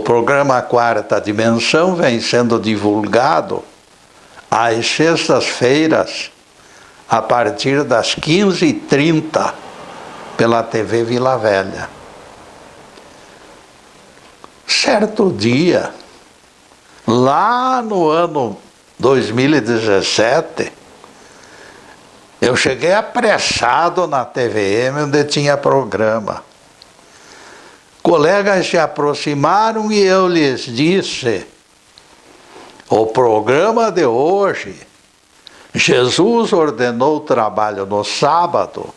programa Quarta Dimensão vem sendo divulgado às sextas-feiras, a partir das 15h30, pela TV Vila Velha. Certo dia, lá no ano 2017, eu cheguei apressado na TVM, onde tinha programa. Colegas se aproximaram e eu lhes disse: o programa de hoje, Jesus ordenou o trabalho no sábado,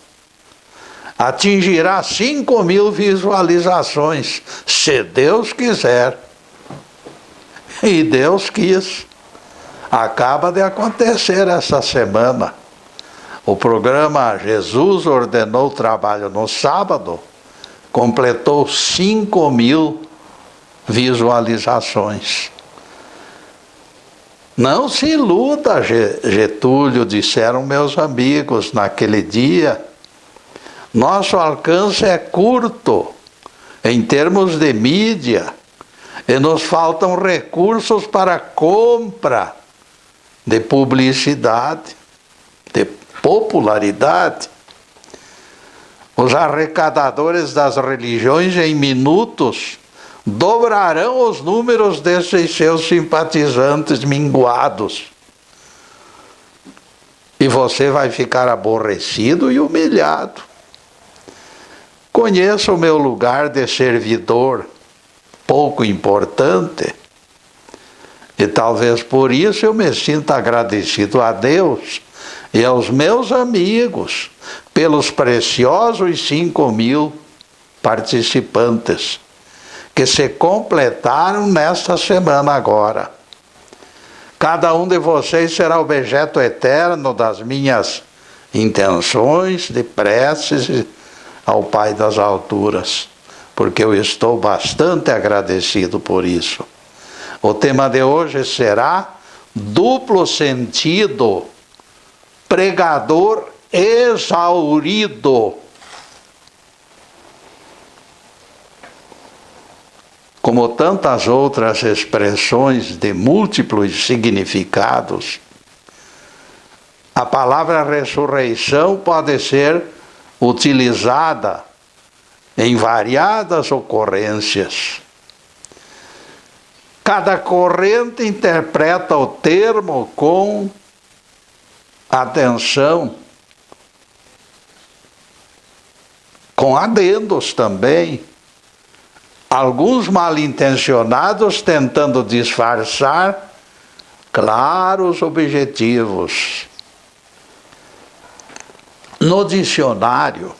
atingirá 5.000 visualizações, se Deus quiser. E Deus quis. Acaba de acontecer essa semana. O programa Jesus ordenou o trabalho no sábado completou 5.000 visualizações. Não se iluda, Getúlio, disseram meus amigos naquele dia. Nosso alcance é curto em termos de mídia e nos faltam recursos para compra de publicidade, de popularidade. Os arrecadadores das religiões, em minutos, dobrarão os números desses seus simpatizantes minguados. E você vai ficar aborrecido e humilhado. Conheço o meu lugar de servidor, pouco importante, e talvez por isso eu me sinta agradecido a Deus e aos meus amigos pelos preciosos 5.000 participantes que se completaram nesta semana agora. Cada um de vocês será objeto eterno das minhas intenções de preces ao Pai das alturas, porque eu estou bastante agradecido por isso. O tema de hoje será duplo sentido, pregador exaurido. Como tantas outras expressões de múltiplos significados, a palavra ressurreição pode ser utilizada em variadas ocorrências. Cada corrente interpreta o termo com atenção, com adendos também. Alguns mal-intencionados tentando disfarçar claros objetivos. No dicionário,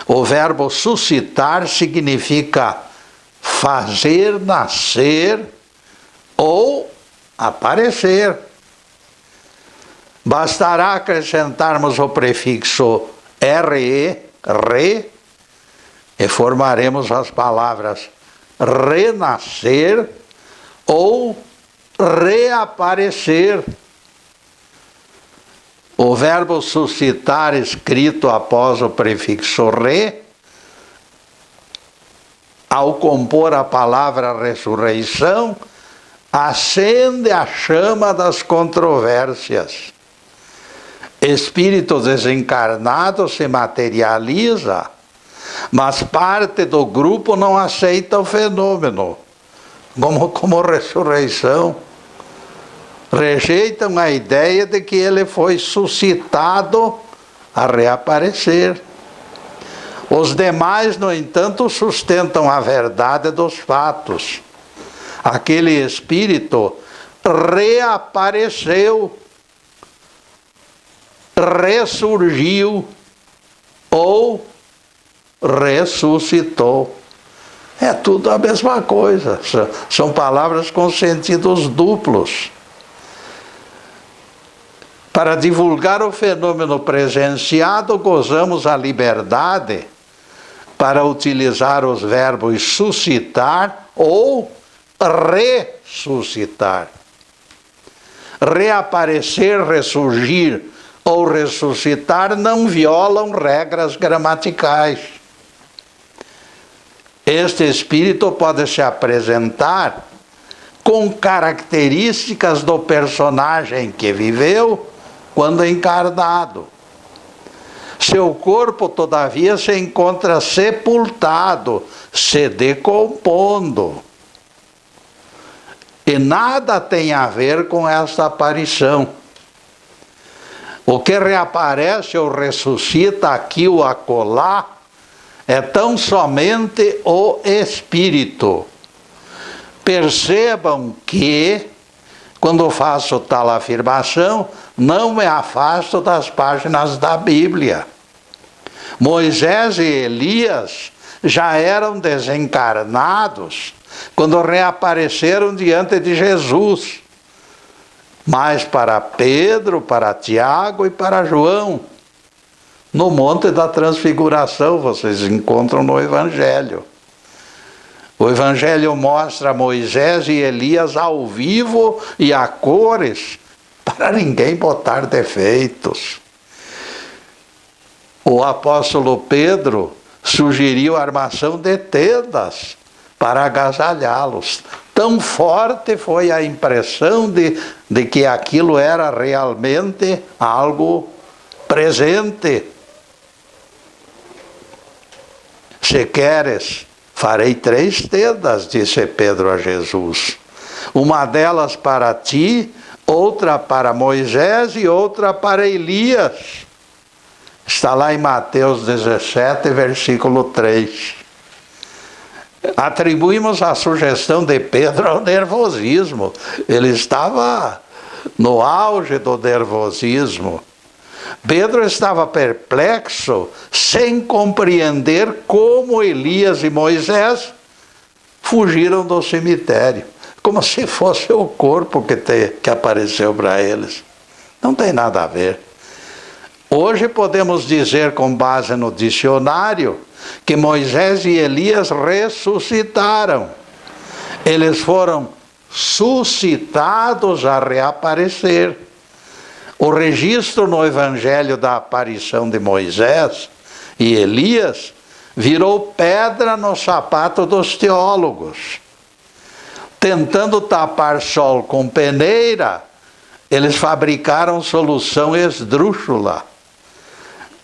o verbo suscitar significa fazer nascer ou aparecer. Bastará acrescentarmos o prefixo re, re, e formaremos as palavras renascer ou reaparecer. O verbo suscitar, escrito após o prefixo re, ao compor a palavra ressurreição, acende a chama das controvérsias. Espírito desencarnado se materializa, mas parte do grupo não aceita o fenômeno, como ressurreição. Rejeitam a ideia de que ele foi suscitado a reaparecer. Os demais, no entanto, sustentam a verdade dos fatos. Aquele espírito reapareceu, ressurgiu ou ressuscitou. É tudo a mesma coisa. São palavras com sentidos duplos. Para divulgar o fenômeno presenciado, gozamos a liberdade para utilizar os verbos suscitar ou ressuscitar. Reaparecer, ressurgir ou ressuscitar não violam regras gramaticais. Este espírito pode se apresentar com características do personagem que viveu quando encarnado. Seu corpo, todavia, se encontra sepultado, se decompondo. E nada tem a ver com esta aparição. O que reaparece ou ressuscita aqui ou acolá é tão somente o espírito. Percebam que, quando faço tal afirmação, não me afasto das páginas da Bíblia. Moisés e Elias já eram desencarnados quando reapareceram diante de Jesus. Mas para Pedro, para Tiago e para João, no Monte da Transfiguração, vocês encontram no Evangelho. O Evangelho mostra Moisés e Elias ao vivo e a cores, para ninguém botar defeitos. O apóstolo Pedro sugeriu a armação de tendas para agasalhá-los. Tão forte foi a impressão de que aquilo era realmente algo presente. Se queres, farei 3 tendas, disse Pedro a Jesus. Uma delas para ti, outra para Moisés e outra para Elias. Está lá em Mateus 17, versículo 3. Atribuímos a sugestão de Pedro ao nervosismo. Ele estava no auge do nervosismo. Pedro estava perplexo, sem compreender como Elias e Moisés fugiram do cemitério. Como se fosse o corpo que apareceu para eles. Não tem nada a ver. Hoje podemos dizer, com base no dicionário, que Moisés e Elias ressuscitaram. Eles foram suscitados a reaparecer. O registro no Evangelho da aparição de Moisés e Elias virou pedra no sapato dos teólogos. Tentando tapar sol com peneira, eles fabricaram solução esdrúxula.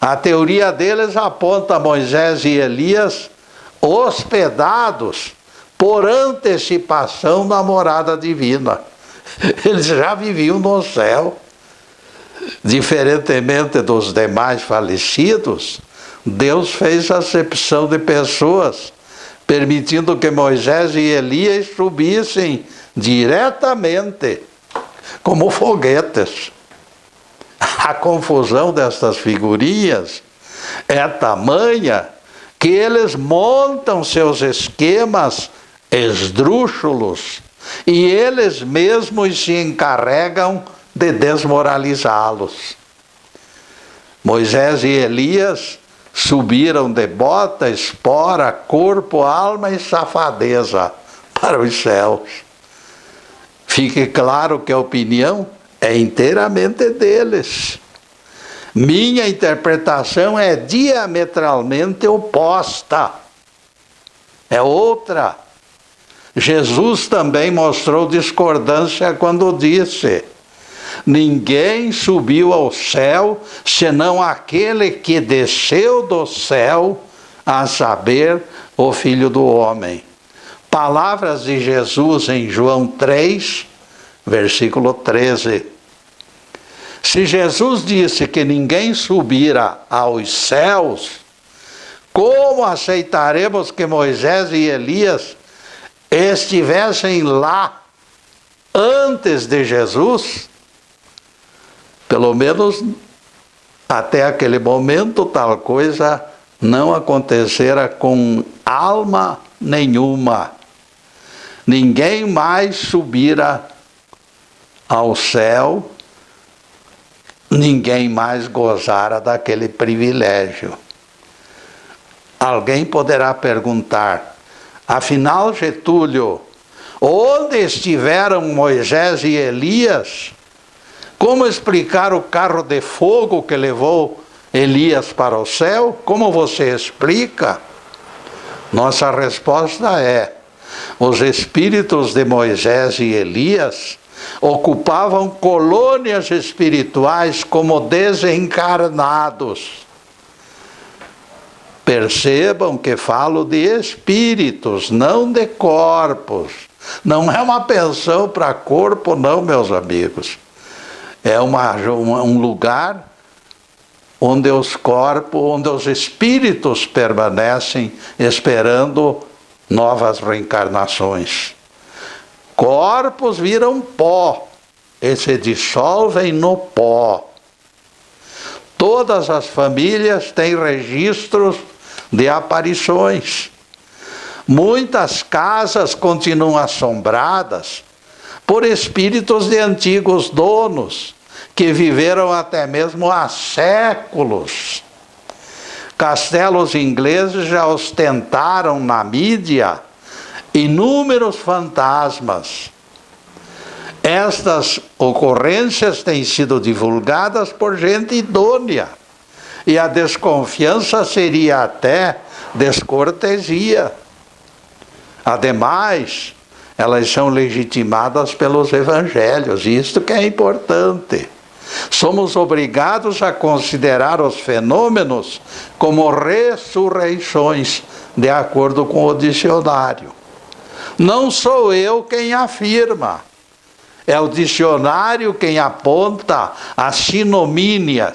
A teoria deles aponta Moisés e Elias hospedados por antecipação da morada divina. Eles já viviam no céu. Diferentemente dos demais falecidos, Deus fez acepção de pessoas, permitindo que Moisés e Elias subissem diretamente, como foguetes. A confusão destas figurinhas é tamanha que eles montam seus esquemas esdrúxulos e eles mesmos se encarregam de desmoralizá-los. Moisés e Elias subiram de bota, espora, corpo, alma e safadeza para os céus. Fique claro que a opinião é inteiramente deles. Minha interpretação é diametralmente oposta. É outra. Jesus também mostrou discordância quando disse: ninguém subiu ao céu, senão aquele que desceu do céu, a saber, o Filho do Homem. Palavras de Jesus em João 3, versículo 13. Se Jesus disse que ninguém subira aos céus, como aceitaremos que Moisés e Elias estivessem lá antes de Jesus? Pelo menos até aquele momento tal coisa não acontecera com alma nenhuma. Ninguém mais subira ao céu, ninguém mais gozara daquele privilégio. Alguém poderá perguntar: afinal, Getúlio, onde estiveram Moisés e Elias? Como explicar o carro de fogo que levou Elias para o céu? Como você explica? Nossa resposta é: os espíritos de Moisés e Elias ocupavam colônias espirituais como desencarnados. Percebam que falo de espíritos, não de corpos. Não é uma pensão para corpo, não, meus amigos. É um lugar onde os corpos, onde os espíritos permanecem esperando novas reencarnações. Corpos viram pó e se dissolvem no pó. Todas as famílias têm registros de aparições. Muitas casas continuam assombradas por espíritos de antigos donos, que viveram até mesmo há séculos. Castelos ingleses já ostentaram na mídia inúmeros fantasmas. Estas ocorrências têm sido divulgadas por gente idônea, e a desconfiança seria até descortesia. Ademais, elas são legitimadas pelos evangelhos, e isto que é importante. Somos obrigados a considerar os fenômenos como ressurreições, de acordo com o dicionário. Não sou eu quem afirma, é o dicionário quem aponta a sinonímia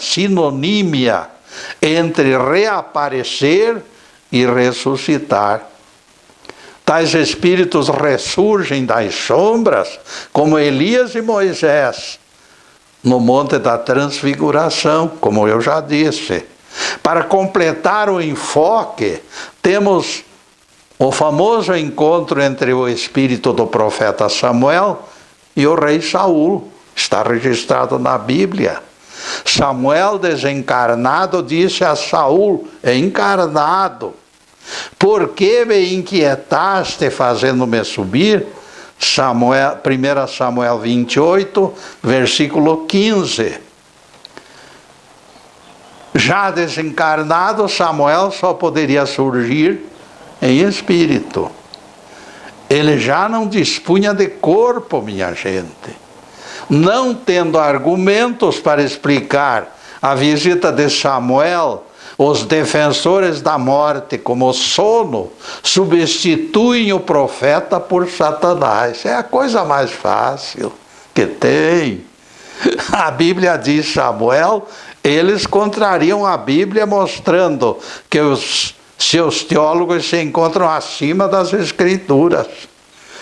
entre reaparecer e ressuscitar. Tais espíritos ressurgem das sombras, como Elias e Moisés, no Monte da Transfiguração, como eu já disse. Para completar o enfoque, temos o famoso encontro entre o espírito do profeta Samuel e o rei Saul. Está registrado na Bíblia. Samuel, desencarnado, disse a Saul, encarnado: por que me inquietaste fazendo-me subir? 1 Samuel 28, versículo 15. Já desencarnado, Samuel só poderia surgir em espírito. Ele já não dispunha de corpo, minha gente. Não tendo argumentos para explicar a visita de Samuel, os defensores da morte, como o sono, substituem o profeta por Satanás. É a coisa mais fácil que tem. A Bíblia diz Samuel, eles contrariam a Bíblia mostrando que os seus teólogos se encontram acima das Escrituras.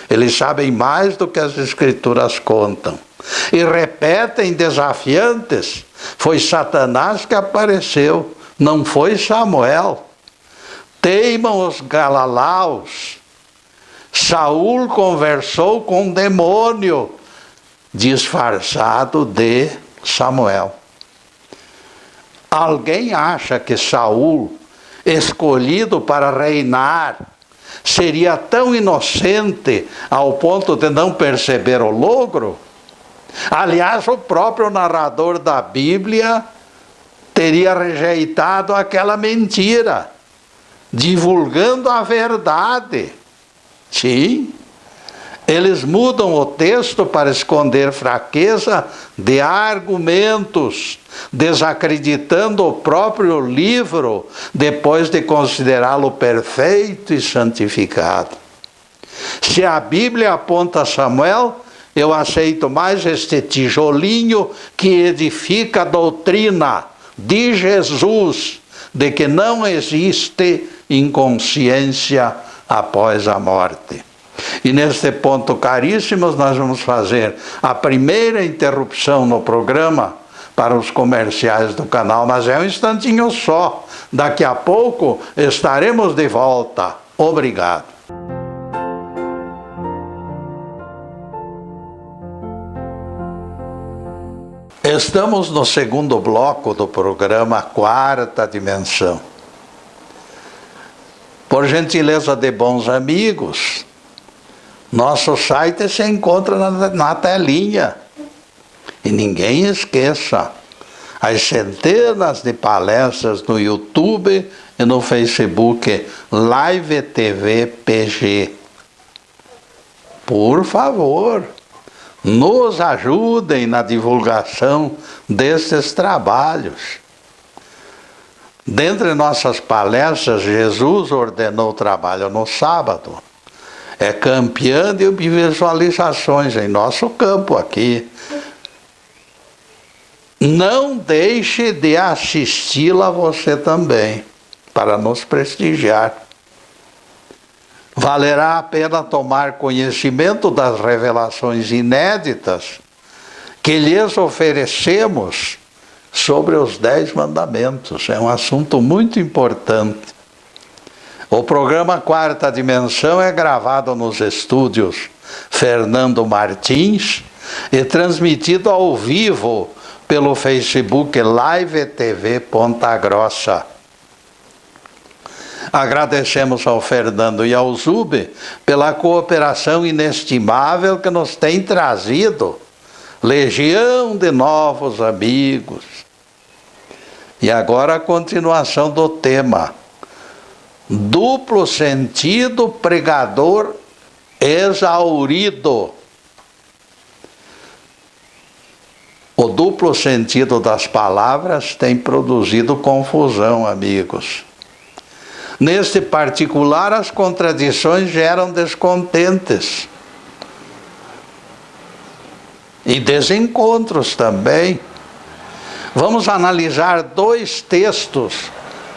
Eles sabem mais do que as Escrituras contam. E repetem desafiantes: foi Satanás que apareceu, não foi Samuel. Teimam os galalaus. Saul conversou com um demônio disfarçado de Samuel. Alguém acha que Saul, escolhido para reinar, seria tão inocente ao ponto de não perceber o logro? Aliás, o próprio narrador da Bíblia teria rejeitado aquela mentira, divulgando a verdade. Sim, eles mudam o texto para esconder fraqueza de argumentos, desacreditando o próprio livro, depois de considerá-lo perfeito e santificado. Se a Bíblia aponta Samuel, eu aceito mais este tijolinho que edifica a doutrina de Jesus, de que não existe inconsciência após a morte. E neste ponto, caríssimos, nós vamos fazer a primeira interrupção no programa para os comerciais do canal, mas é um instantinho só. Daqui a pouco estaremos de volta. Obrigado. Estamos no segundo bloco do programa Quarta Dimensão. Por gentileza de bons amigos, nosso site se encontra na telinha. E ninguém esqueça, as centenas de palestras no YouTube e no Facebook Live TV PG. Por favor, nos ajudem na divulgação destes trabalhos. Dentre nossas palestras, Jesus ordenou o trabalho no sábado. É campeã de visualizações em nosso campo aqui. Não deixe de assisti-la você também, para nos prestigiar. Valerá a pena tomar conhecimento das revelações inéditas que lhes oferecemos sobre os 10 mandamentos. É um assunto muito importante. O programa Quarta Dimensão é gravado nos estúdios Fernando Martins e transmitido ao vivo pelo Facebook Live TV Ponta Grossa. Agradecemos ao Fernando e ao Zube pela cooperação inestimável que nos tem trazido legião de novos amigos. E agora a continuação do tema: duplo sentido, pregador exaurido. O duplo sentido das palavras tem produzido confusão, amigos. Neste particular, as contradições geram descontentes e desencontros também. Vamos analisar 2 textos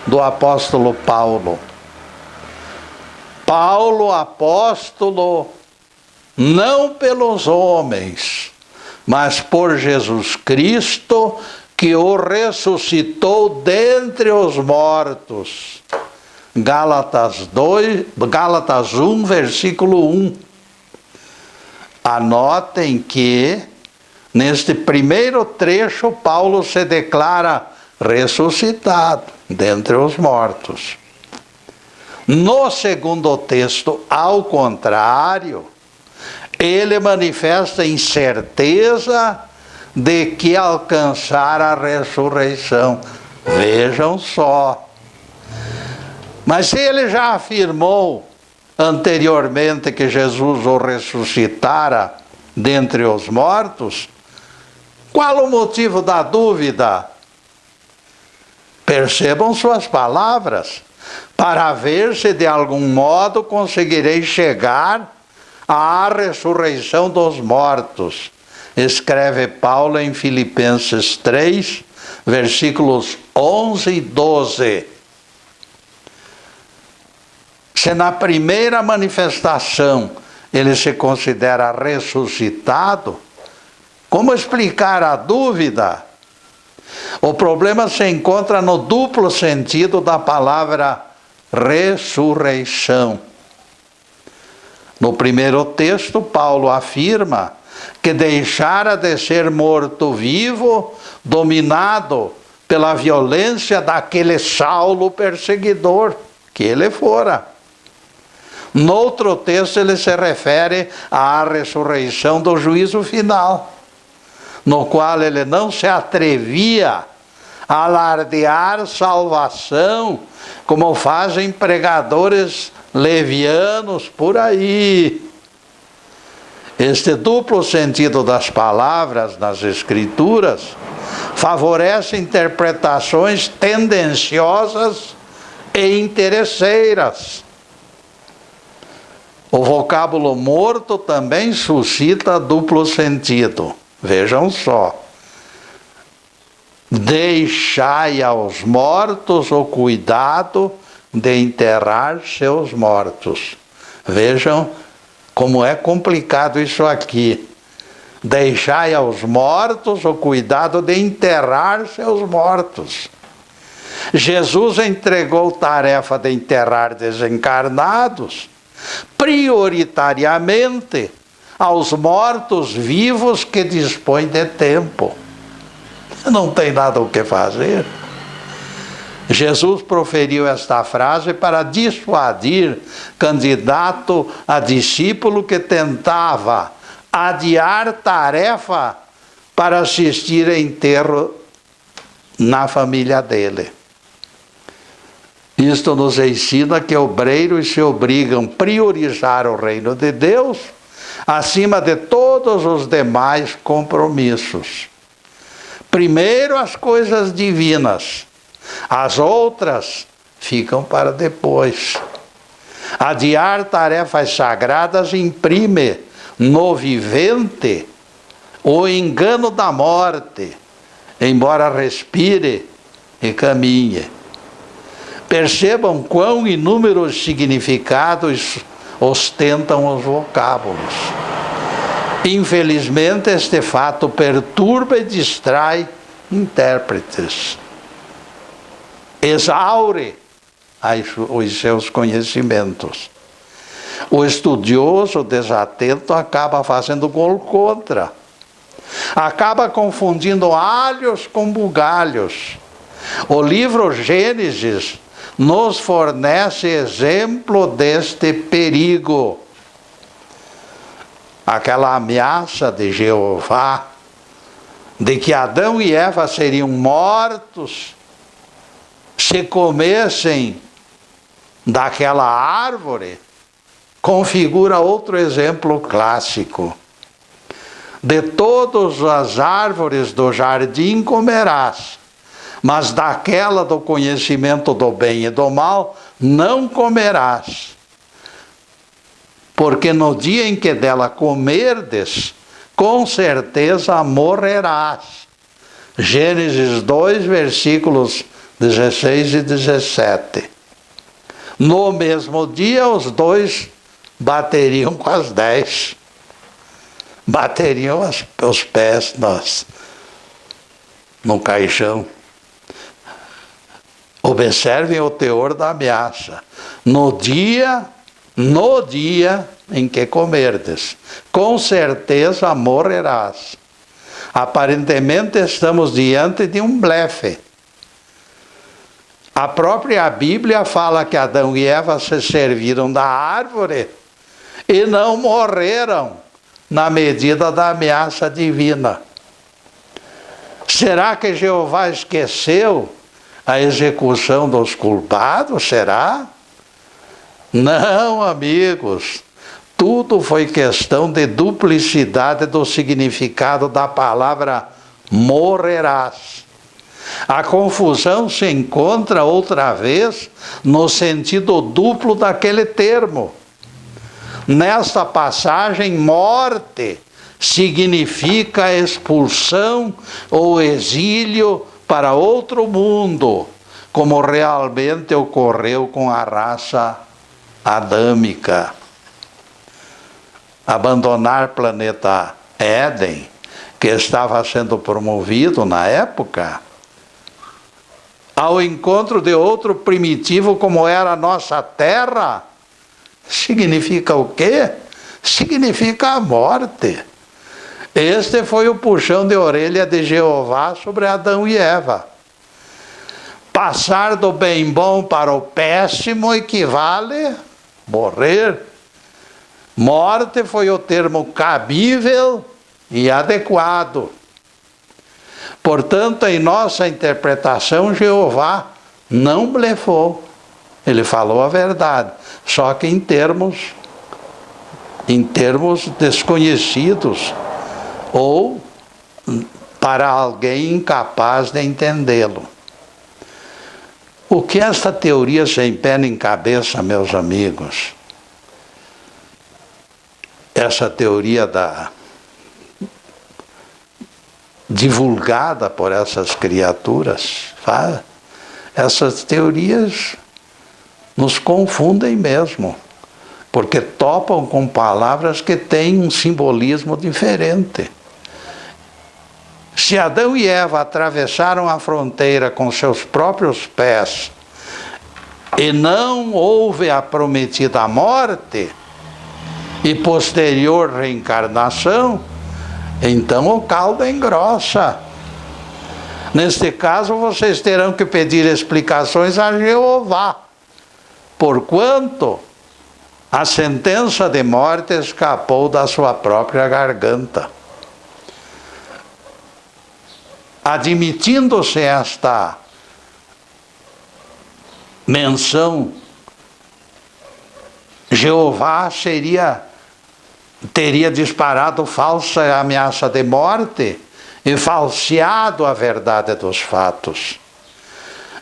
do apóstolo Paulo. Paulo, apóstolo, não pelos homens, mas por Jesus Cristo, que o ressuscitou dentre os mortos. Gálatas 1, versículo 1. Anotem que, neste primeiro trecho, Paulo se declara ressuscitado dentre os mortos. No segundo texto, ao contrário, ele manifesta incerteza de que alcançar a ressurreição. Vejam só. Mas se ele já afirmou anteriormente que Jesus o ressuscitara dentre os mortos, qual o motivo da dúvida? Percebam suas palavras, para ver se de algum modo conseguirei chegar à ressurreição dos mortos. Escreve Paulo em Filipenses 3, versículos 11 e 12. Se na primeira manifestação ele se considera ressuscitado, como explicar a dúvida? O problema se encontra no duplo sentido da palavra ressurreição. No primeiro texto, Paulo afirma que deixara de ser morto-vivo, dominado pela violência daquele Saulo perseguidor, que ele fora. No outro texto, ele se refere à ressurreição do juízo final, no qual ele não se atrevia a alardear salvação, como fazem pregadores levianos por aí. Este duplo sentido das palavras nas Escrituras favorece interpretações tendenciosas e interesseiras. O vocábulo morto também suscita duplo sentido. Vejam só. Deixai aos mortos o cuidado de enterrar seus mortos. Vejam como é complicado isso aqui. Deixai aos mortos o cuidado de enterrar seus mortos. Jesus entregou tarefa de enterrar desencarnados, prioritariamente aos mortos-vivos que dispõem de tempo. Não tem nada o que fazer. Jesus proferiu esta frase para dissuadir candidato a discípulo que tentava adiar tarefa para assistir a enterro na família dele. Isto nos ensina que obreiros se obrigam a priorizar o reino de Deus acima de todos os demais compromissos. Primeiro as coisas divinas, as outras ficam para depois. Adiar tarefas sagradas imprime no vivente o engano da morte, embora respire e caminhe. Percebam quão inúmeros significados ostentam os vocábulos. Infelizmente, este fato perturba e distrai intérpretes. Exaure os seus conhecimentos. O estudioso desatento acaba fazendo gol contra. Acaba confundindo alhos com bugalhos. O livro Gênesis nos fornece exemplo deste perigo. Aquela ameaça de Jeová de que Adão e Eva seriam mortos se comessem daquela árvore, configura outro exemplo clássico. De todas as árvores do jardim comerás, mas daquela do conhecimento do bem e do mal não comerás. Porque no dia em que dela comerdes, com certeza morrerás. Gênesis 2, versículos 16 e 17. No mesmo dia, os dois bateriam com as 10. Bateriam os pés no caixão. Observem o teor da ameaça. No dia em que comerdes, com certeza morrerás. Aparentemente estamos diante de um blefe. A própria Bíblia fala que Adão e Eva se serviram da árvore e não morreram na medida da ameaça divina. Será que Jeová esqueceu a execução dos culpados? Será? Não, amigos. Tudo foi questão de duplicidade do significado da palavra morrerás. A confusão se encontra outra vez no sentido duplo daquele termo. Nesta passagem, morte significa expulsão ou exílio para outro mundo, como realmente ocorreu com a raça adâmica. Abandonar planeta Éden, que estava sendo promovido na época, ao encontro de outro primitivo como era a nossa terra, significa o quê? Significa a morte. Este foi o puxão de orelha de Jeová sobre Adão e Eva. Passar do bem bom para o péssimo equivale a morrer. Morte foi o termo cabível e adequado. Portanto, em nossa interpretação, Jeová não blefou. Ele falou a verdade, só que em termos desconhecidos ou para alguém incapaz de entendê-lo. O que esta teoria sem pé nem cabeça, meus amigos? Essa teoria divulgada por essas criaturas, essas teorias nos confundem mesmo, porque topam com palavras que têm um simbolismo diferente. Se Adão e Eva atravessaram a fronteira com seus próprios pés e não houve a prometida morte e posterior reencarnação, então o caldo engrossa. Neste caso, vocês terão que pedir explicações a Jeová, porquanto a sentença de morte escapou da sua própria garganta. admitindo-se esta menção, Jeová teria disparado falsa ameaça de morte e falseado a verdade dos fatos.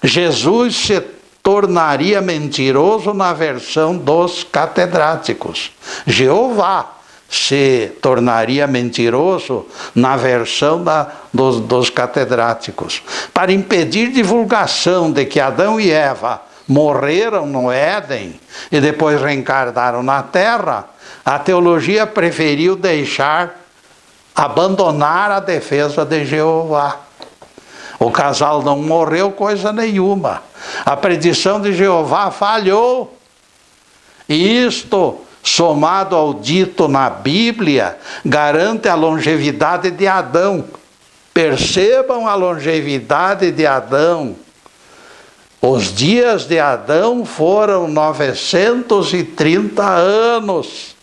Jesus se tornaria mentiroso na versão dos catedráticos. Jeová se tornaria mentiroso na versão dos catedráticos. Para impedir divulgação de que Adão e Eva morreram no Éden e depois reencarnaram na Terra, a teologia preferiu abandonar a defesa de Jeová. O casal não morreu coisa nenhuma. A predição de Jeová falhou. E isto, somado ao dito na Bíblia, garante a longevidade de Adão. Percebam a longevidade de Adão. Os dias de Adão foram 930 anos.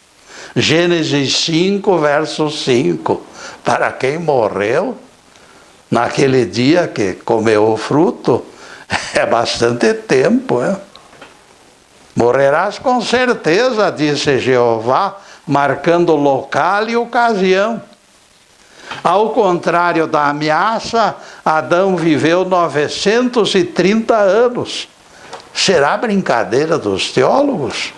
Gênesis 5, verso 5. Para quem morreu naquele dia que comeu o fruto, é bastante tempo, hein? Morrerás com certeza, disse Jeová, marcando local e ocasião. Ao contrário da ameaça, Adão viveu 930 anos. Será brincadeira dos teólogos?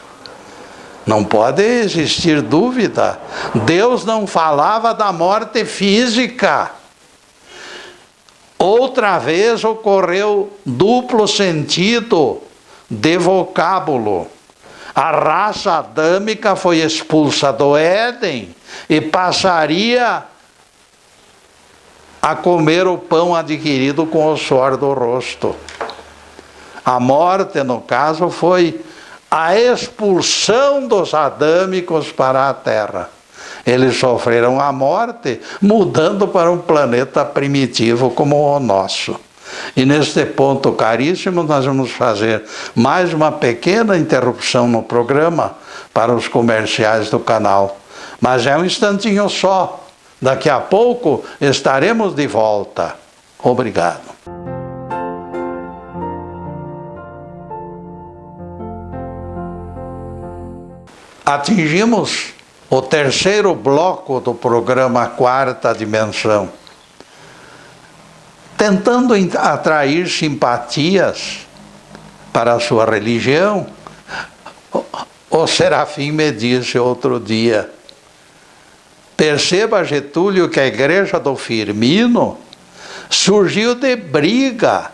Não pode existir dúvida. Deus não falava da morte física. Outra vez ocorreu duplo sentido de vocábulo. A raça adâmica foi expulsa do Éden e passaria a comer o pão adquirido com o suor do rosto. A morte, no caso, foi a expulsão dos adâmicos para a terra. Eles sofreram a morte, mudando para um planeta primitivo como o nosso. E neste ponto, caríssimo, nós vamos fazer mais uma pequena interrupção no programa para os comerciais do canal. Mas é um instantinho só. Daqui a pouco estaremos de volta. Obrigado. Atingimos o terceiro bloco do programa Quarta Dimensão. Tentando atrair simpatias para a sua religião, o Serafim me disse outro dia: perceba, Getúlio, que a igreja do Firmino surgiu de briga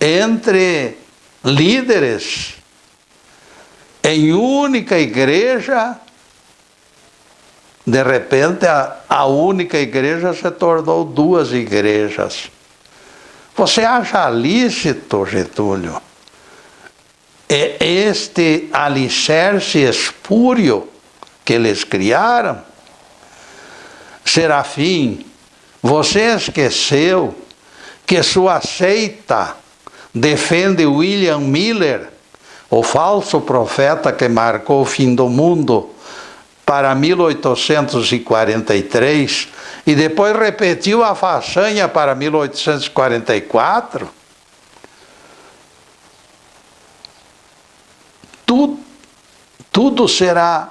entre líderes. Em única igreja, de repente a única igreja se tornou duas igrejas. Você acha lícito, Getúlio, este alicerce espúrio que eles criaram? Serafim, você esqueceu que sua seita defende William Miller, o falso profeta que marcou o fim do mundo para 1843 e depois repetiu a façanha para 1844? Tudo será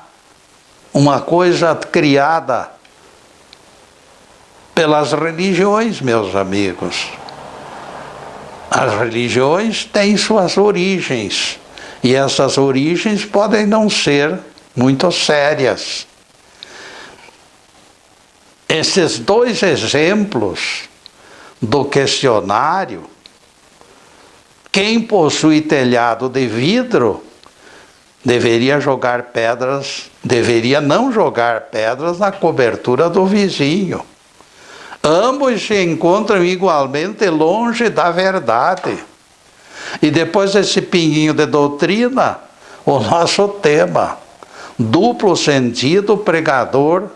uma coisa criada pelas religiões, meus amigos. As religiões têm suas origens, e essas origens podem não ser muito sérias. Esses dois exemplos do questionário, quem possui telhado de vidro deveria não jogar pedras na cobertura do vizinho. Ambos se encontram igualmente longe da verdade. E depois desse pinguinho de doutrina, o nosso tema: duplo sentido, pregador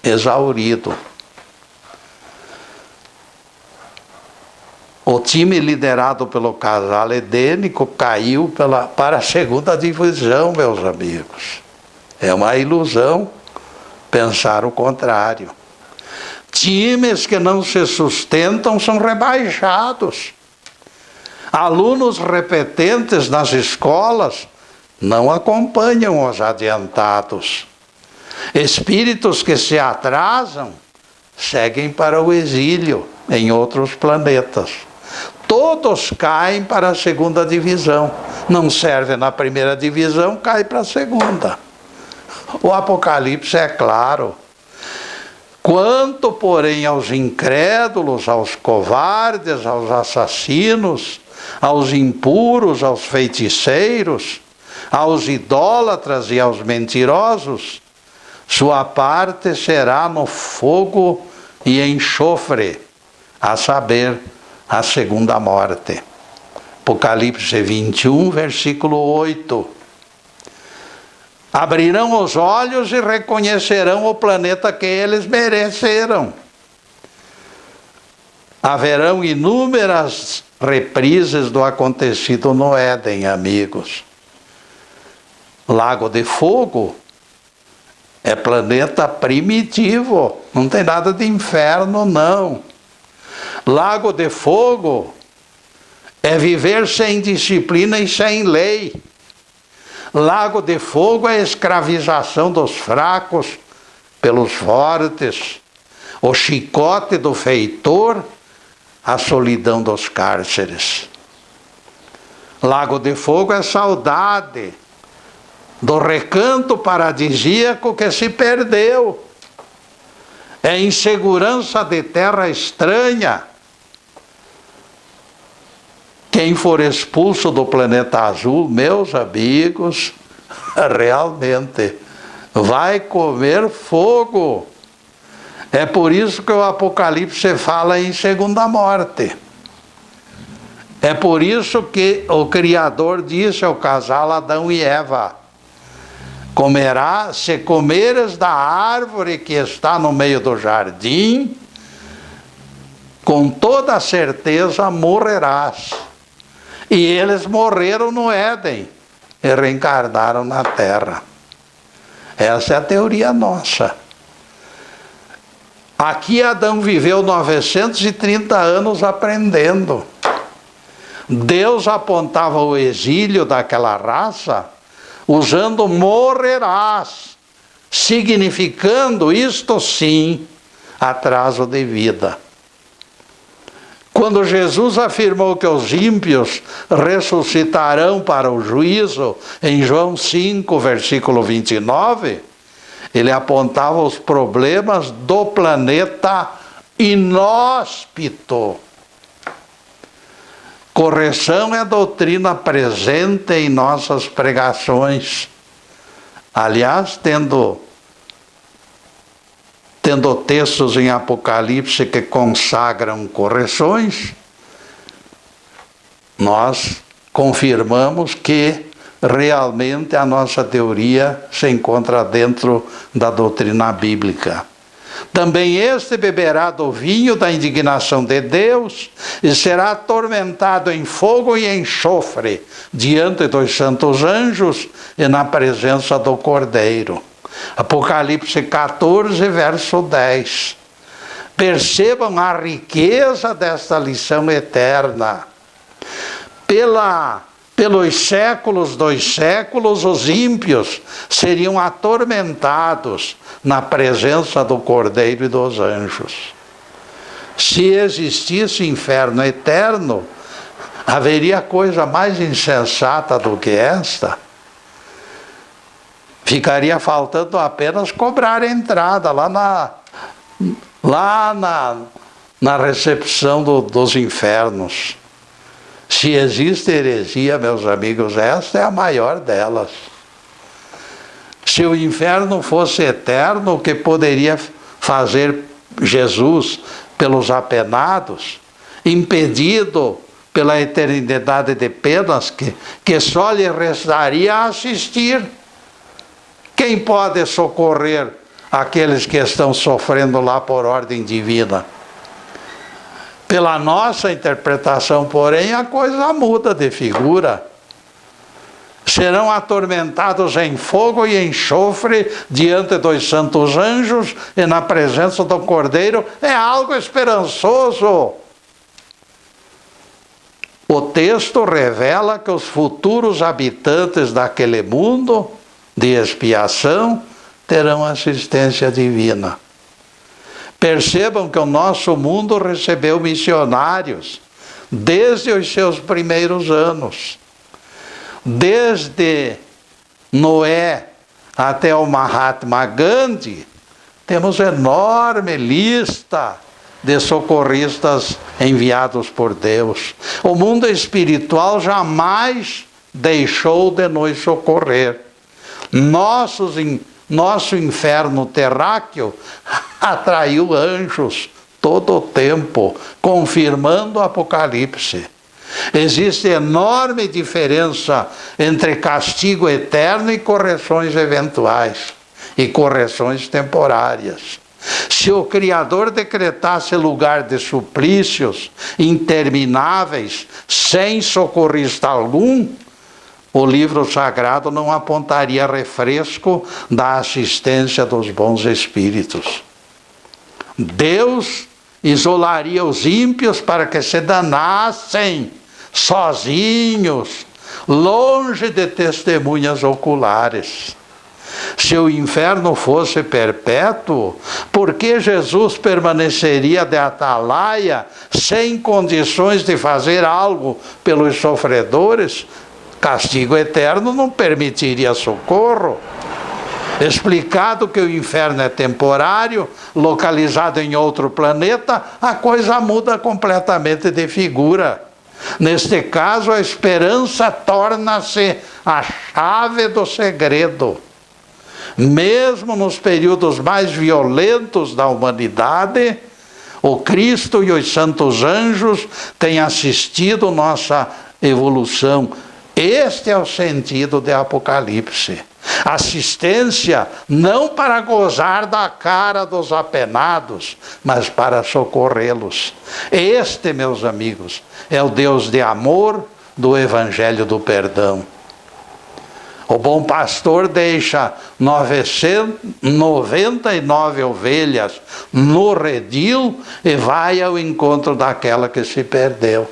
exaurido. O time liderado pelo casal edênico caiu para a segunda divisão, meus amigos. É uma ilusão pensar o contrário. Times que não se sustentam são rebaixados. Alunos repetentes nas escolas não acompanham os adiantados. Espíritos que se atrasam seguem para o exílio em outros planetas. Todos caem para a segunda divisão. Não serve na primeira divisão, cai para a segunda. O Apocalipse é claro. Quanto, porém, aos incrédulos, aos covardes, aos assassinos, aos impuros, aos feiticeiros, aos idólatras e aos mentirosos, sua parte será no fogo e enxofre, a saber, a segunda morte. Apocalipse 21, versículo 8. Abrirão os olhos e reconhecerão o planeta que eles mereceram. Haverão inúmeras reprises do acontecido no Éden, amigos. Lago de Fogo é planeta primitivo, não tem nada de inferno, não. Lago de Fogo é viver sem disciplina e sem lei. Lago de Fogo é a escravização dos fracos pelos fortes, o chicote do feitor, a solidão dos cárceres. Lago de Fogo é saudade do recanto paradisíaco que se perdeu. É insegurança de terra estranha. Quem for expulso do planeta azul, meus amigos, realmente vai comer fogo. É por isso que o Apocalipse fala em segunda morte. É por isso que o Criador disse ao casal Adão e Eva: se comeres da árvore que está no meio do jardim, com toda certeza morrerás. E eles morreram no Éden e reencarnaram na Terra. Essa é a teoria nossa. Aqui Adão viveu 930 anos aprendendo. Deus apontava o exílio daquela raça usando morrerás, significando isto sim, atraso de vida. Quando Jesus afirmou que os ímpios ressuscitarão para o juízo, em João 5, versículo 29, ele apontava os problemas do planeta inóspito. Correção é doutrina presente em nossas pregações. Aliás, tendo textos em Apocalipse que consagram correções, nós confirmamos que realmente a nossa teoria se encontra dentro da doutrina bíblica. Também este beberá do vinho da indignação de Deus e será atormentado em fogo e enxofre diante dos santos anjos e na presença do Cordeiro. Apocalipse 14, verso 10. Percebam a riqueza desta lição eterna. Pelos séculos dos séculos, os ímpios seriam atormentados na presença do Cordeiro e dos anjos. Se existisse inferno eterno, haveria coisa mais insensata do que esta? Ficaria faltando apenas cobrar a entrada lá na recepção dos infernos. Se existe heresia, meus amigos, esta é a maior delas. Se o inferno fosse eterno, o que poderia fazer Jesus pelos apenados, impedido pela eternidade de penas, que só lhe restaria assistir? Quem pode socorrer aqueles que estão sofrendo lá por ordem divina? Pela nossa interpretação, porém, a coisa muda de figura. serão atormentados em fogo e enxofre diante dos santos anjos e na presença do Cordeiro. É algo esperançoso. O texto revela que os futuros habitantes daquele mundo de expiação terão assistência divina. Percebam que o nosso mundo recebeu missionários desde os seus primeiros anos. Desde Noé até o Mahatma Gandhi, temos enorme lista de socorristas enviados por Deus. O mundo espiritual jamais deixou de nos socorrer. Nosso inferno terráqueo atraiu anjos todo o tempo, confirmando o Apocalipse. Existe enorme diferença entre castigo eterno e correções eventuais, e correções temporárias. Se o Criador decretasse lugar de suplícios intermináveis, sem socorrista algum, o livro sagrado não apontaria refresco da assistência dos bons espíritos. Deus isolaria os ímpios para que se danassem sozinhos, longe de testemunhas oculares. Se o inferno fosse perpétuo, por que Jesus permaneceria de atalaia, sem condições de fazer algo pelos sofredores? Castigo eterno não permitiria socorro. Explicado que o inferno é temporário, localizado em outro planeta, a coisa muda completamente de figura. Neste caso, a esperança torna-se a chave do segredo. Mesmo nos períodos mais violentos da humanidade, o Cristo e os santos anjos têm assistido nossa evolução. Este é o sentido de Apocalipse. Assistência não para gozar da cara dos apenados, mas para socorrê-los. Este, meus amigos, é o Deus de amor do Evangelho do Perdão. O bom pastor deixa 999 ovelhas no redil e vai ao encontro daquela que se perdeu.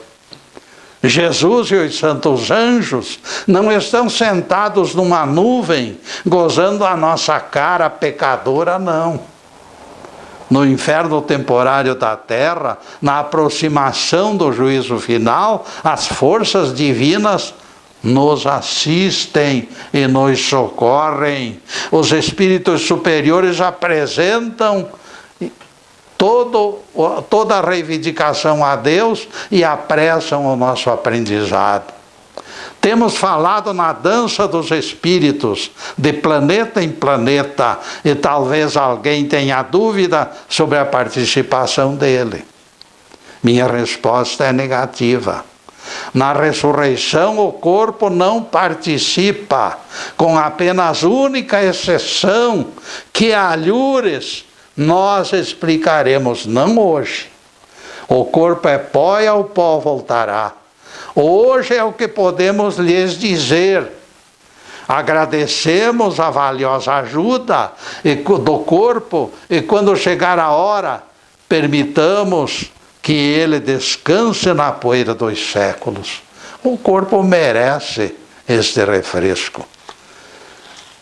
Jesus e os santos anjos não estão sentados numa nuvem, gozando a nossa cara pecadora, não. No inferno temporário da terra, na aproximação do juízo final, as forças divinas nos assistem e nos socorrem. Os espíritos superiores apresentam toda a reivindicação a Deus e apressam o nosso aprendizado. Temos falado na dança dos espíritos, de planeta em planeta, e talvez alguém tenha dúvida sobre a participação dele. Minha resposta é negativa. Na ressurreição, o corpo não participa, com apenas única exceção, que alhures nós explicaremos, não hoje. O corpo é pó e ao pó voltará. Hoje é o que podemos lhes dizer. Agradecemos a valiosa ajuda do corpo e quando chegar a hora, permitamos que ele descanse na poeira dos séculos. O corpo merece este refresco.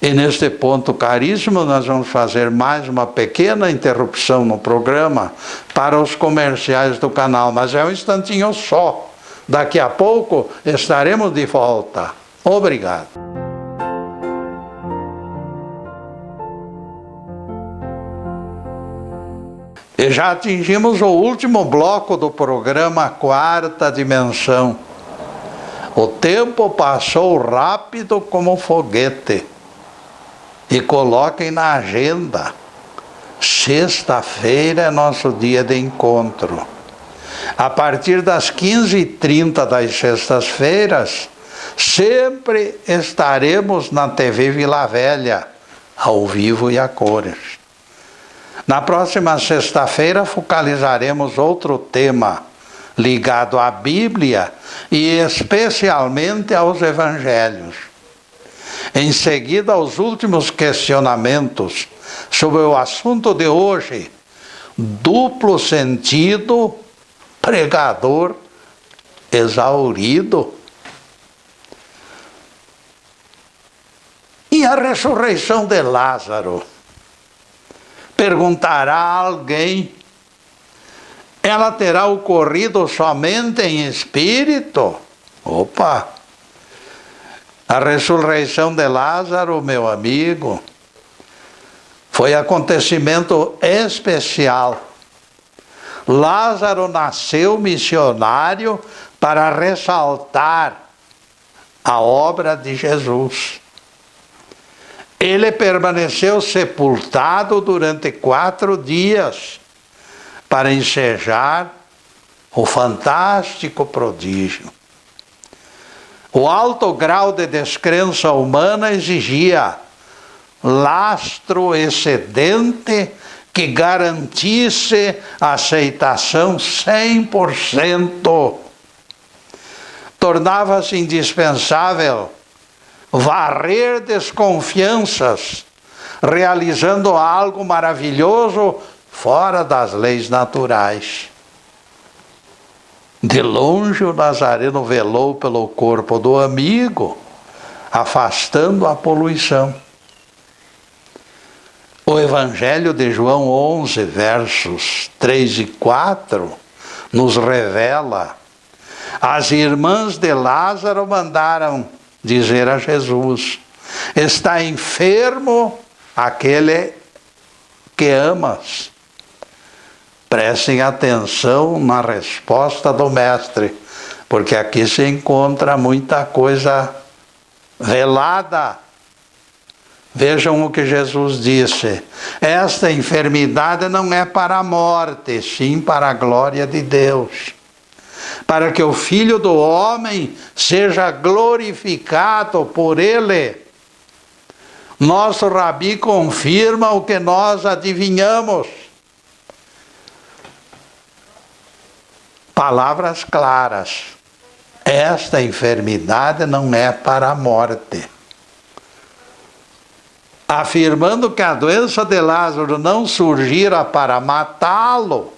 E neste ponto caríssimo, nós vamos fazer mais uma pequena interrupção no programa para os comerciais do canal, mas é um instantinho só. Daqui a pouco estaremos de volta. Obrigado. E já atingimos o último bloco do programa Quarta Dimensão. O tempo passou rápido como foguete. E coloquem na agenda. Sexta-feira é nosso dia de encontro. A partir das 15h30 das sextas-feiras, sempre estaremos na TV Vila Velha, ao vivo e a cores. Na próxima sexta-feira focalizaremos outro tema ligado à Bíblia e especialmente aos Evangelhos. Em seguida, aos últimos questionamentos sobre o assunto de hoje, duplo sentido, pregador exaurido. E a ressurreição de Lázaro? Perguntará alguém, ela terá ocorrido somente em espírito? Opa! A ressurreição de Lázaro, meu amigo, foi acontecimento especial. Lázaro nasceu missionário para ressaltar a obra de Jesus. Ele permaneceu sepultado durante 4 dias para ensejar o fantástico prodígio. O alto grau de descrença humana exigia lastro excedente que garantisse aceitação 100%. Tornava-se indispensável varrer desconfianças, realizando algo maravilhoso fora das leis naturais. De longe o Nazareno velou pelo corpo do amigo, afastando a poluição. O Evangelho de João 11, versos 3 e 4, nos revela: as irmãs de Lázaro mandaram dizer a Jesus: está enfermo aquele que amas. Prestem atenção na resposta do Mestre, porque aqui se encontra muita coisa velada. Vejam o que Jesus disse: esta enfermidade não é para a morte, sim para a glória de Deus, para que o Filho do Homem seja glorificado por ele. Nosso Rabi confirma o que nós adivinhamos. Palavras claras: esta enfermidade não é para a morte. Afirmando que a doença de Lázaro não surgira para matá-lo,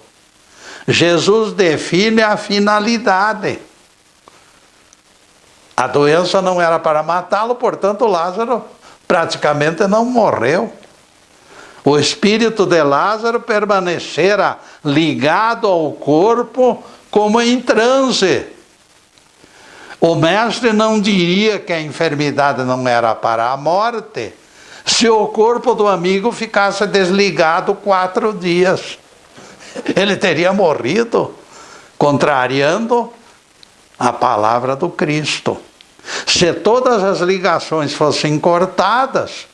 Jesus define a finalidade. A doença não era para matá-lo, portanto Lázaro praticamente não morreu. O espírito de Lázaro permanecera ligado ao corpo como em transe. O mestre não diria que a enfermidade não era para a morte se o corpo do amigo ficasse desligado 4 dias. Ele teria morrido, contrariando a palavra do Cristo. Se todas as ligações fossem cortadas,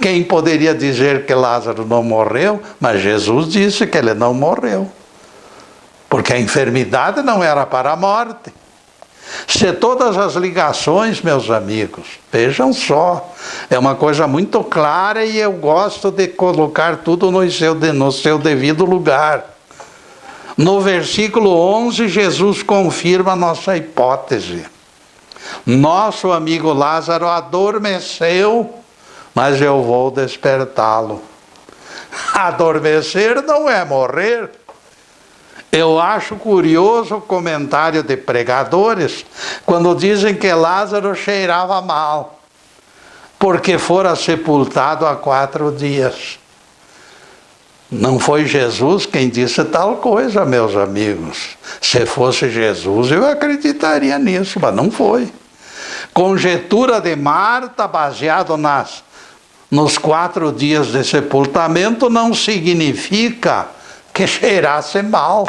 quem poderia dizer que Lázaro não morreu? Mas Jesus disse que ele não morreu, porque a enfermidade não era para a morte. Se todas as ligações, meus amigos, vejam só, é uma coisa muito clara e eu gosto de colocar tudo no seu devido lugar. No versículo 11, Jesus confirma a nossa hipótese. Nosso amigo Lázaro adormeceu, mas eu vou despertá-lo. Adormecer não é morrer. Eu acho curioso o comentário de pregadores quando dizem que Lázaro cheirava mal, porque fora sepultado há 4 dias. Não foi Jesus quem disse tal coisa, meus amigos. Se fosse Jesus, eu acreditaria nisso, mas não foi. Conjetura de Marta, baseado nos 4 dias de sepultamento, não significa que cheirasse mal.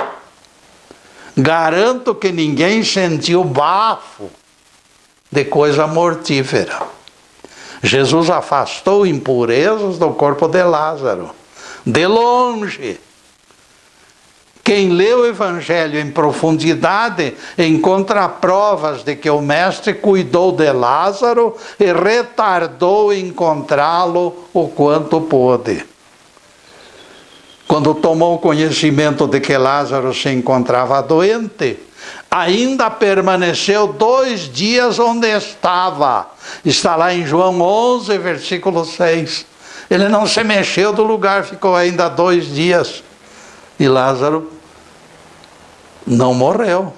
Garanto que ninguém sentiu bafo de coisa mortífera. Jesus afastou impurezas do corpo de Lázaro, de longe. Quem lê o Evangelho em profundidade encontra provas de que o Mestre cuidou de Lázaro e retardou encontrá-lo o quanto pôde. Quando tomou conhecimento de que Lázaro se encontrava doente, ainda permaneceu 2 dias onde estava. Está lá em João 11, versículo 6. Ele não se mexeu do lugar, ficou ainda 2 dias. E Lázaro não morreu.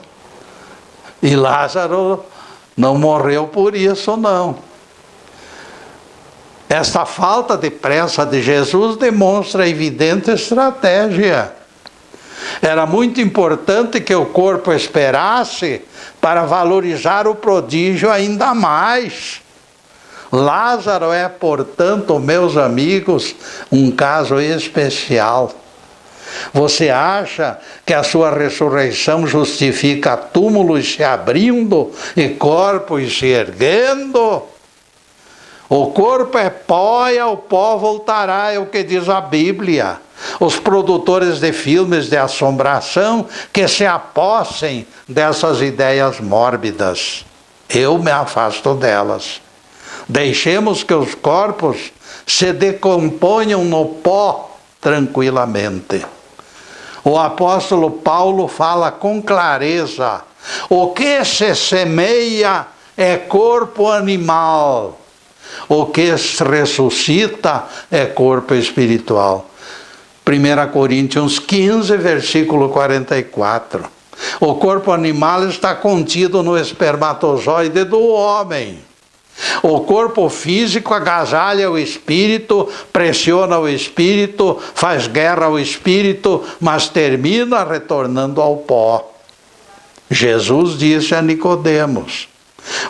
E Lázaro não morreu por isso, não. Esta falta de pressa de Jesus demonstra evidente estratégia. Era muito importante que o corpo esperasse para valorizar o prodígio ainda mais. Lázaro é, portanto, meus amigos, um caso especial. Você acha que a sua ressurreição justifica túmulos se abrindo e corpos se erguendo? O corpo é pó e ao pó voltará, é o que diz a Bíblia. Os produtores de filmes de assombração que se apossem dessas ideias mórbidas. Eu me afasto delas. Deixemos que os corpos se decomponham no pó tranquilamente. O apóstolo Paulo fala com clareza: o que se semeia é corpo animal, o que se ressuscita é corpo espiritual. 1 Coríntios 15, versículo 44. O corpo animal está contido no espermatozoide do homem. O corpo físico agasalha o espírito, pressiona o espírito, faz guerra ao espírito, mas termina retornando ao pó. Jesus disse a Nicodemos: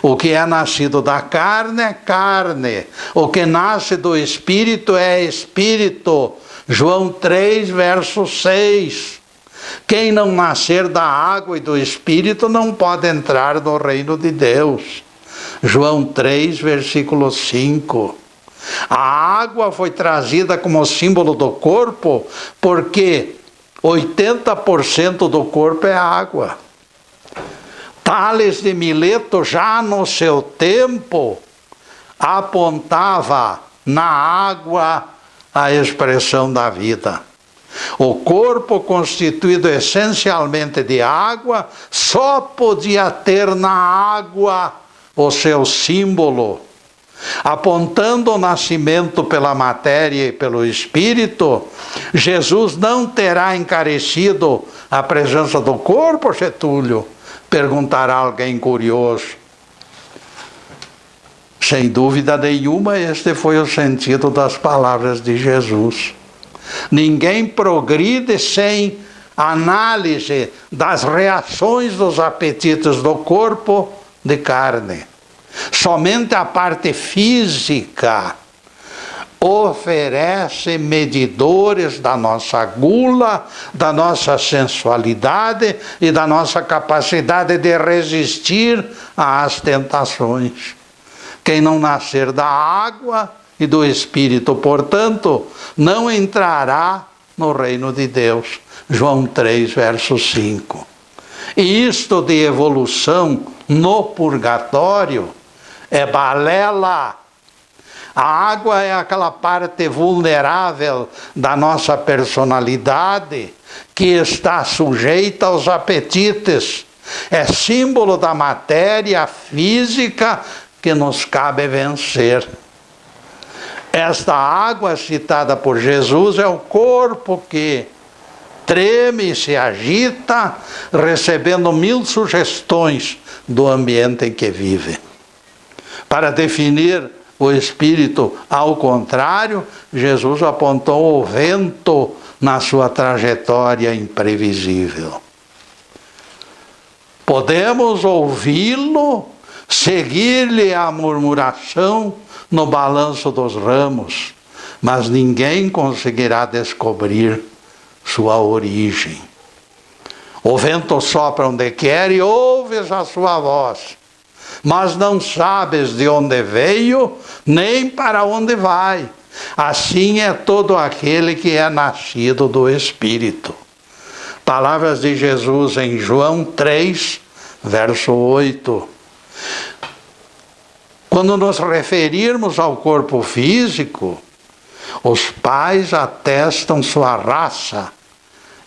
o que é nascido da carne é carne, o que nasce do espírito é espírito. João 3, verso 6. Quem não nascer da água e do espírito não pode entrar no reino de Deus. João 3, versículo 5. A água foi trazida como símbolo do corpo, porque 80% do corpo é água. Tales de Mileto, já no seu tempo, apontava na água a expressão da vida. O corpo, constituído essencialmente de água, só podia ter na água o seu símbolo. Apontando o nascimento pela matéria e pelo espírito, Jesus não terá encarecido a presença do corpo, Getúlio? Perguntará alguém curioso. Sem dúvida nenhuma, este foi o sentido das palavras de Jesus. Ninguém progride sem análise das reações dos apetites do corpo de carne. Somente a parte física oferece medidores da nossa gula, da nossa sensualidade e da nossa capacidade de resistir às tentações. Quem não nascer da água e do Espírito, portanto, não entrará no reino de Deus. João 3, verso 5. E isto de evolução no purgatório é balela. A água é aquela parte vulnerável da nossa personalidade que está sujeita aos apetites. É símbolo da matéria física que nos cabe vencer. Esta água citada por Jesus é o corpo que treme e se agita, recebendo 1000 sugestões do ambiente em que vive. Para definir o espírito, ao contrário, Jesus apontou o vento na sua trajetória imprevisível. Podemos ouvi-lo, seguir-lhe a murmuração no balanço dos ramos, mas ninguém conseguirá descobrir sua origem. O vento sopra onde quer e ouves a sua voz, mas não sabes de onde veio, nem para onde vai. Assim é todo aquele que é nascido do Espírito. Palavras de Jesus em João 3, verso 8. Quando nos referirmos ao corpo físico, os pais atestam sua raça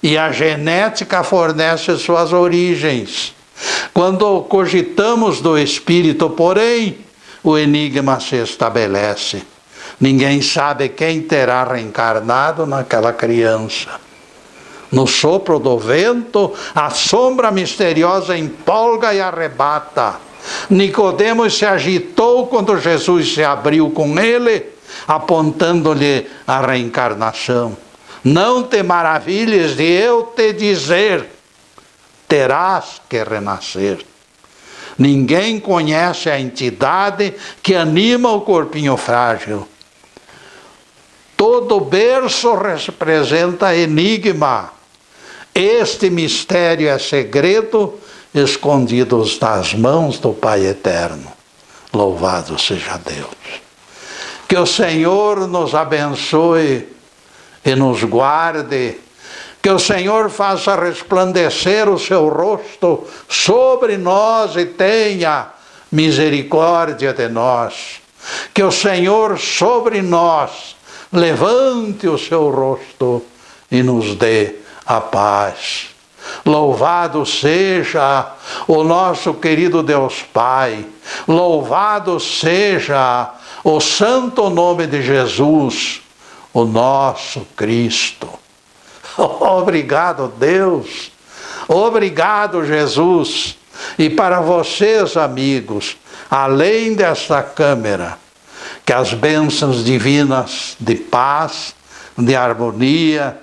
e a genética fornece suas origens. Quando cogitamos do Espírito, porém, o enigma se estabelece. Ninguém sabe quem terá reencarnado naquela criança. No sopro do vento, a sombra misteriosa empolga e arrebata. Nicodemos se agitou quando Jesus se abriu com ele, apontando-lhe a reencarnação. Não te maravilhes de eu te dizer, terás que renascer. Ninguém conhece a entidade que anima o corpinho frágil. Todo berço representa enigma. Este mistério é segredo, escondidos nas mãos do Pai Eterno. Louvado seja Deus. Que o Senhor nos abençoe e nos guarde. Que o Senhor faça resplandecer o seu rosto sobre nós e tenha misericórdia de nós. Que o Senhor sobre nós levante o seu rosto e nos dê a paz. Louvado seja o nosso querido Deus Pai. Louvado seja o santo nome de Jesus, o nosso Cristo. Obrigado, Deus. Obrigado, Jesus. E para vocês, amigos, além desta câmera, que as bênçãos divinas de paz, de harmonia,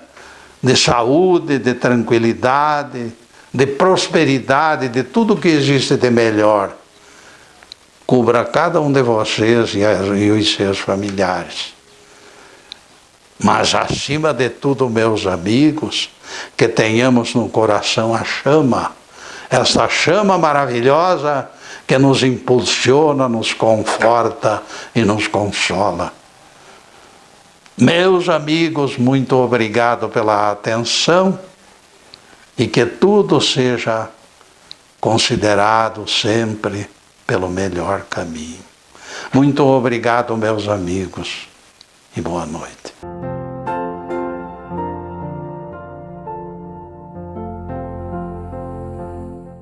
de saúde, de tranquilidade, de prosperidade, de tudo que existe de melhor, cubra cada um de vocês e os seus familiares. Mas, acima de tudo, meus amigos, que tenhamos no coração a chama, essa chama maravilhosa que nos impulsiona, nos conforta e nos consola. Meus amigos, muito obrigado pela atenção e que tudo seja considerado sempre pelo melhor caminho. Muito obrigado, meus amigos, e boa noite.